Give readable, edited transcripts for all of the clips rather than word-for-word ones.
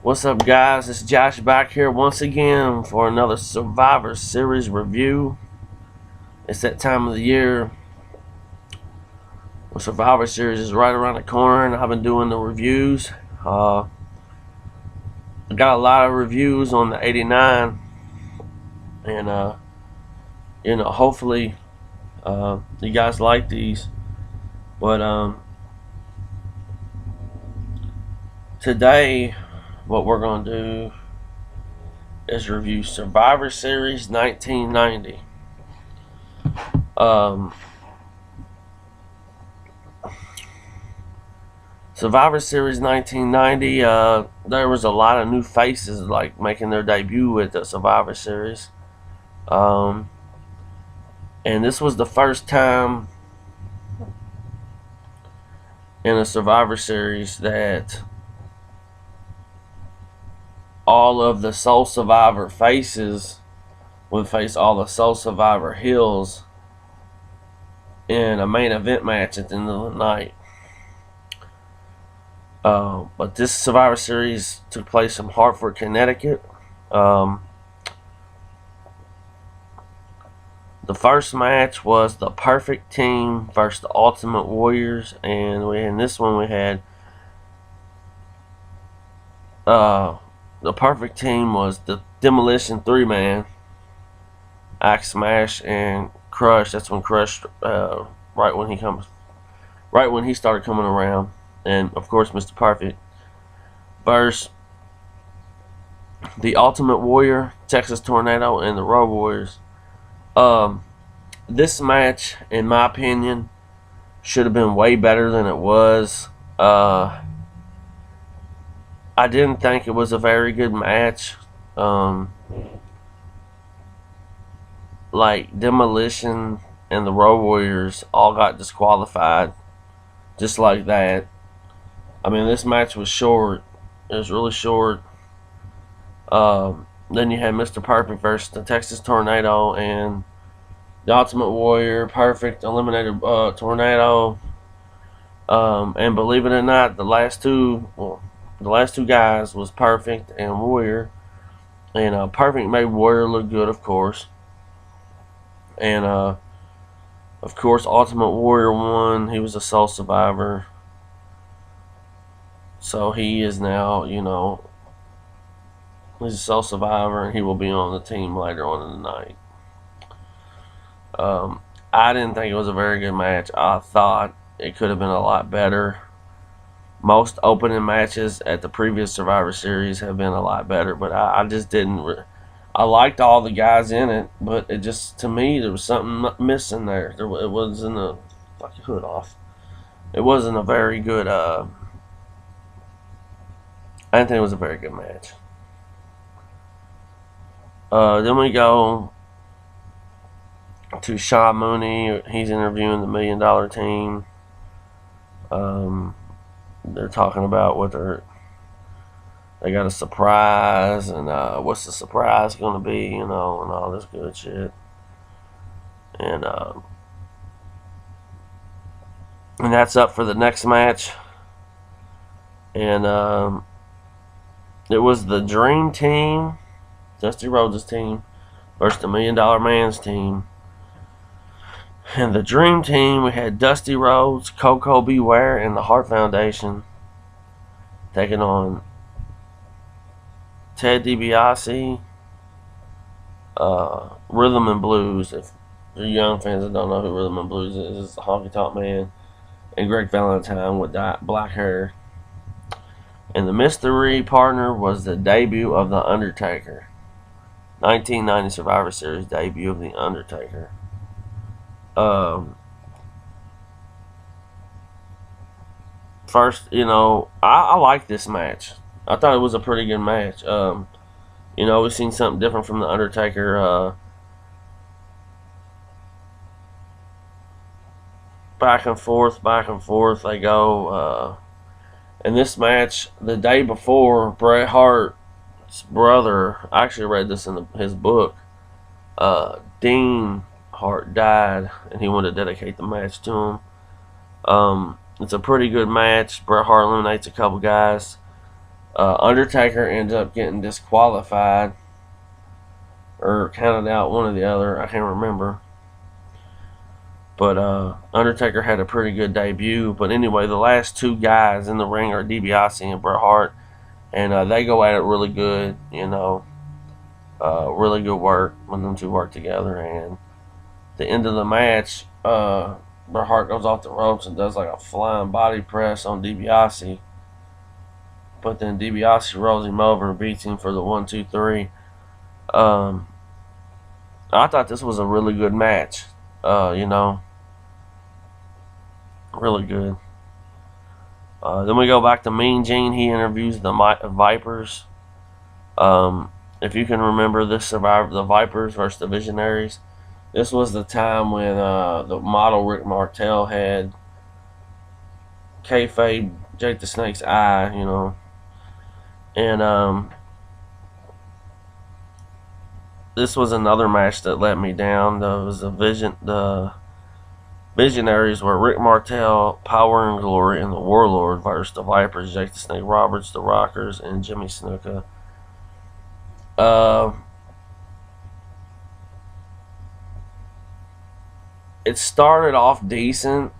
What's up, guys? It's Josh back here once again for another Survivor Series review. It's that time of the year where Survivor Series is right around the corner, and I've been doing the reviews. I got a lot of reviews on the 89, and hopefully you guys like these. But today, what we're gonna do is review Survivor Series 1990. Survivor Series 1990, there was a lot of new faces like making their debut with the Survivor Series. And this was the first time in a Survivor Series that all of the Sole Survivor faces would face all the Sole Survivor heels in a main event match at the end of the night. But this Survivor Series took place in Hartford, Connecticut. The first match was the Perfect Team versus the Ultimate Warriors, and in this one we had the Perfect Team was the Demolition 3-man, Axe Smash, and Crush. That's when Crush, right when he started coming around, and of course Mr. Perfect, versus the Ultimate Warrior, Texas Tornado, and the Road Warriors. This match, in my opinion, should have been way better than it was. I didn't think it was a very good match. Like Demolition and the Road Warriors all got disqualified just like that. I mean, this match was short. It was really short. Then you had Mr. Perfect versus the Texas Tornado, and the Ultimate Warrior. Perfect eliminated Tornado. And believe it or not, the last two guys was Perfect and Warrior. And Perfect made Warrior look good, of course. And of course, Ultimate Warrior won. He was a Sole Survivor. So he is now, he's a Sole Survivor, and he will be on the team later on in the night. I didn't think it was a very good match. I thought it could have been a lot better. Most opening matches at the previous Survivor Series have been a lot better, but I just didn't. I liked all the guys in it, but it just, to me, there was something missing there. It wasn't a fucking hood off. It wasn't a very good. I didn't think it was a very good match. Then we go to Sean Mooney. He's interviewing the $1 Million Team. They're talking about what they got a surprise, and what's the surprise going to be, and all this good shit. And that's up for the next match. And it was the Dream Team, Dusty Rhodes' team, versus the $1 Million Man's team. And the Dream Team, we had Dusty Rhodes, Koko B. Ware, and the Hart Foundation taking on Ted DiBiase, Rhythm and Blues. If you're young fans that don't know who Rhythm and Blues is, it's the Honky Tonk Man, and Greg Valentine with black hair. And the mystery partner was the debut of The Undertaker. 1990 Survivor Series debut of The Undertaker. First, I like this match. I thought it was a pretty good match. We've seen something different from The Undertaker. Back and forth they go. In this match, the day before, Bret Hart's brother, I actually read this in his book, Dean Hart, died, and he wanted to dedicate the match to him. It's a pretty good match. Bret Hart eliminates a couple guys. Undertaker ended up getting disqualified or counted out, one or the other. I can't remember. But Undertaker had a pretty good debut. But anyway, the last two guys in the ring are DiBiase and Bret Hart, and they go at it really good. Really good work when them two work together. And the end of the match, Bret Hart goes off the ropes and does like a flying body press on DiBiase. But then DiBiase rolls him over and beats him for the 1-2-3. I thought this was a really good match. Really good. Then we go back to Mean Gene. He interviews the Vipers. If you can remember this Survivor, the Vipers versus the Visionaries. This was the time when the model Rick Martel had kayfabe Jake the Snake's eye, and this was another match that let me down. The Visionaries were Rick Martel, Power and Glory, and the Warlord versus the Vipers, Jake the Snake Roberts, the Rockers, and Jimmy Snuka. It started off decent,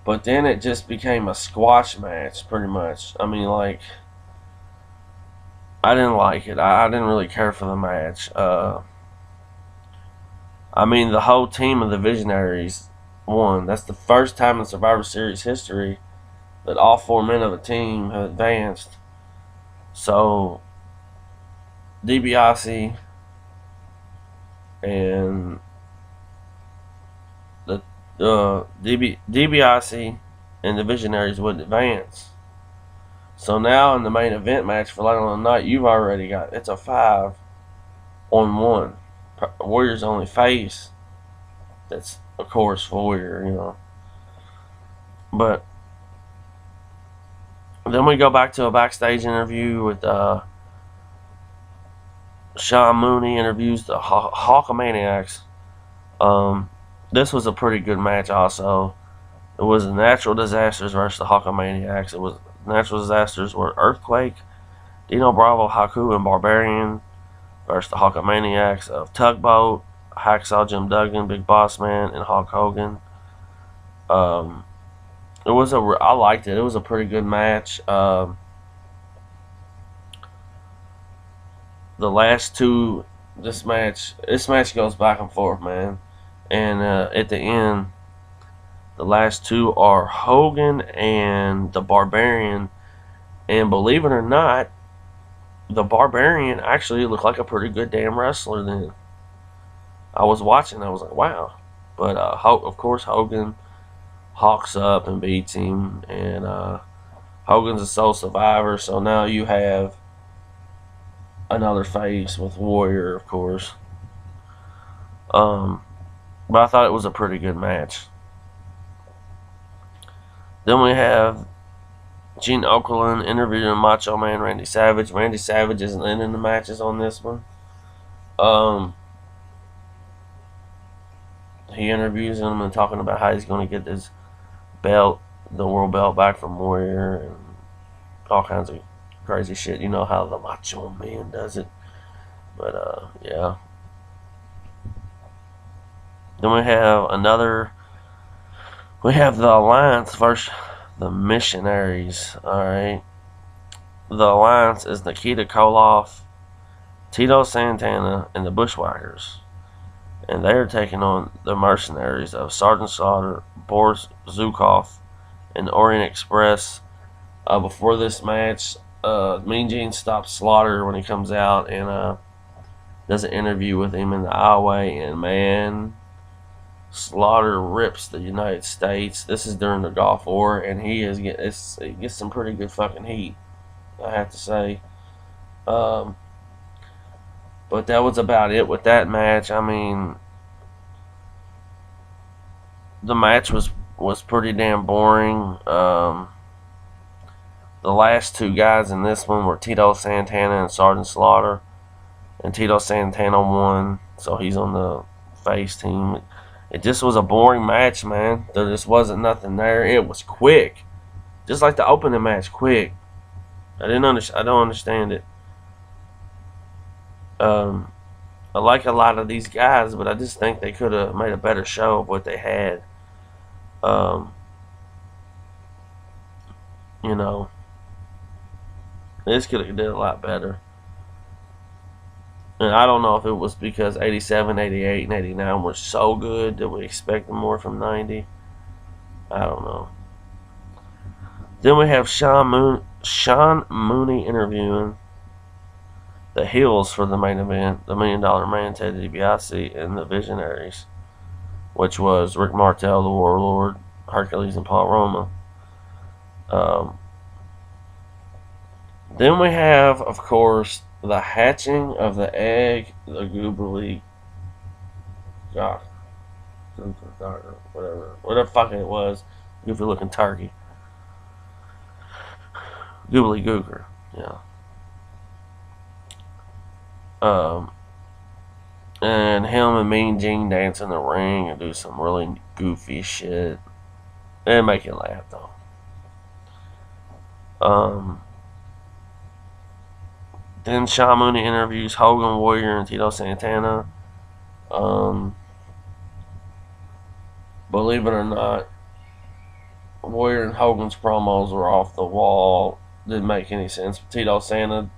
but then it just became a squash match, pretty much. I mean, like, I didn't like it. I didn't really care for the match. I mean, the whole team of the Visionaries won. That's the first time in Survivor Series history that all four men of a team have advanced. So, DiBiase and DiBiase and the Visionaries would advance. So now in the main event match for later on the night, you've already got, it's a 5-on-1. Warrior's only face. That's, of course, Warrior, But then we go back to a backstage interview with Sean Mooney interviews the Hulkamaniacs. This was a pretty good match also. It was the Natural Disasters versus the Hulkamaniacs. It was natural disasters were Earthquake, Dino Bravo, Haku, and Barbarian versus the Hulkamaniacs of Tugboat, Hacksaw Jim Duggan, Big Boss Man, and Hulk Hogan. I liked it. It was a pretty good match. The last two, this match goes back and forth, man. And at the end, the last two are Hogan and the Barbarian. And believe it or not, the Barbarian actually looked like a pretty good damn wrestler then. I was watching, I was like, wow. But of course, Hogan hawks up and beats him. And Hogan's a sole survivor, so now you have another face with Warrior, of course. But I thought it was a pretty good match. Then we have Gene Okerlund interviewing Macho Man Randy Savage. Randy Savage isn't in the matches on this one. He interviews him and talking about how he's going to get his belt, the world belt, back from Warrior and all kinds of crazy shit. You know how the Macho Man does it. But yeah. Then we have the Alliance versus the Missionaries. Alright. The Alliance is Nikita Koloff, Tito Santana, and the Bushwhackers. And they are taking on the Mercenaries of Sergeant Slaughter, Boris Zukov, and Orient Express. Before this match, Mean Gene stops Slaughter when he comes out and does an interview with him in the aisleway. And man, Slaughter rips the United States. This is during the Gulf War, and he gets some pretty good fucking heat, I have to say. But that was about it with that match. I mean, the match was pretty damn boring. The last two guys in this one were Tito Santana and Sergeant Slaughter, and Tito Santana won, so he's on the face team. It just was a boring match, man. There just wasn't nothing there. It was quick. Just like the opening match, quick. I don't understand it. I like a lot of these guys, but I just think they could have made a better show of what they had. Um, you know, this could have did a lot better. And I don't know if it was because 87, 88, and 89 were so good that we expected more from 90. I don't know. Then we have Sean Mooney interviewing the Hills for the main event, the $1 Million Man, Ted DiBiase, and the Visionaries, which was Rick Martel, the Warlord, Hercules, and Paul Roma. Then we have, of course, the hatching of the egg, the goobly, whatever fucking it was, goofy looking turkey, goobly gooker, yeah. And him and Mean Gene dance in the ring and do some really goofy shit and make you laugh though. Then Sean Mooney interviews Hogan, Warrior, and Tito Santana. Believe it or not, Warrior and Hogan's promos were off the wall. Didn't make any sense. Tito Santana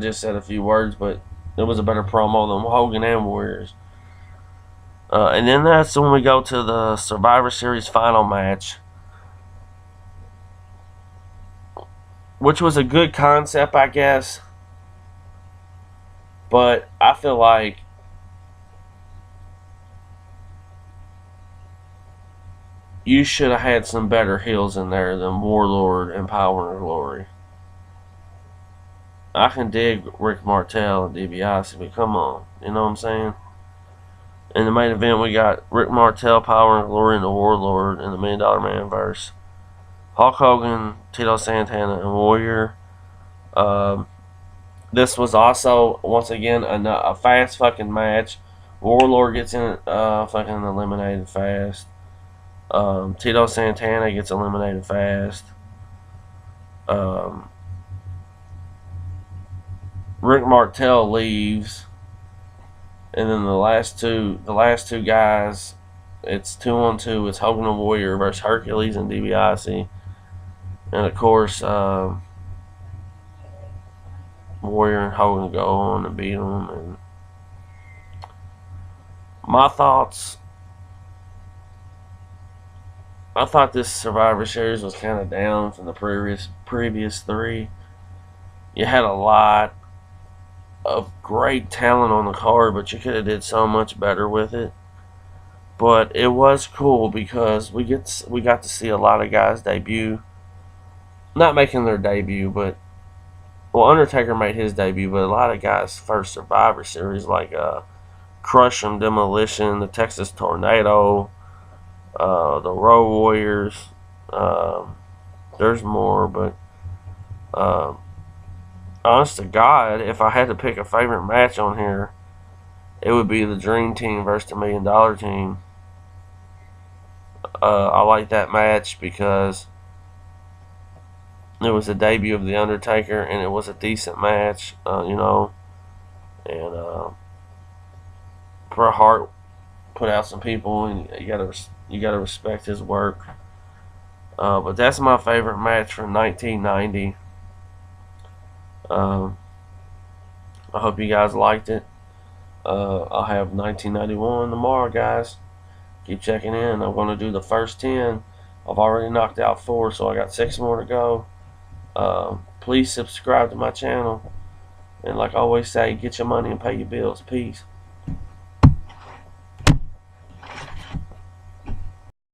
just said a few words, but it was a better promo than Hogan and Warriors. And then that's when we go to the Survivor Series final match, which was a good concept, I guess. But I feel like you should have had some better heels in there than Warlord and Power and Glory. I can dig Rick Martel and DiBiase, but come on, you know what I'm saying? In the main event, we got Rick Martel, Power and Glory, and the Warlord in the $1 Million Man verse. Hulk Hogan, Tito Santana, and Warrior. This was also, once again, a fast fucking match. Warlord gets in fucking eliminated fast. Tito Santana gets eliminated fast. Rick Martel leaves, and then the last two guys, it's 2-on-2. It's Hogan and Warrior versus Hercules and DiBiase, and of course, Warrior and Hogan go on and beat them. And my thoughts, I thought this Survivor Series was kind of down from the previous three. You had a lot of great talent on the card, but you could have did so much better with it. But it was cool because we got to see a lot of guys debut, not making their debut, but Undertaker made his debut, but a lot of guys' first Survivor Series, like Crush 'em, Demolition, the Texas Tornado, the Road Warriors. There's more, but honest to God, if I had to pick a favorite match on here, it would be the Dream Team versus the $1 Million Team. I like that match because it was the debut of The Undertaker, and it was a decent match, you know. And Bret Hart put out some people, and you gotta respect his work. But that's my favorite match from 1990. I hope you guys liked it. I'll have 1991 tomorrow, guys. Keep checking in. I'm going to do the first 10. I've already knocked out 4, so I got 6 more to go. Please subscribe to my channel. And like I always say, get your money and pay your bills. Peace.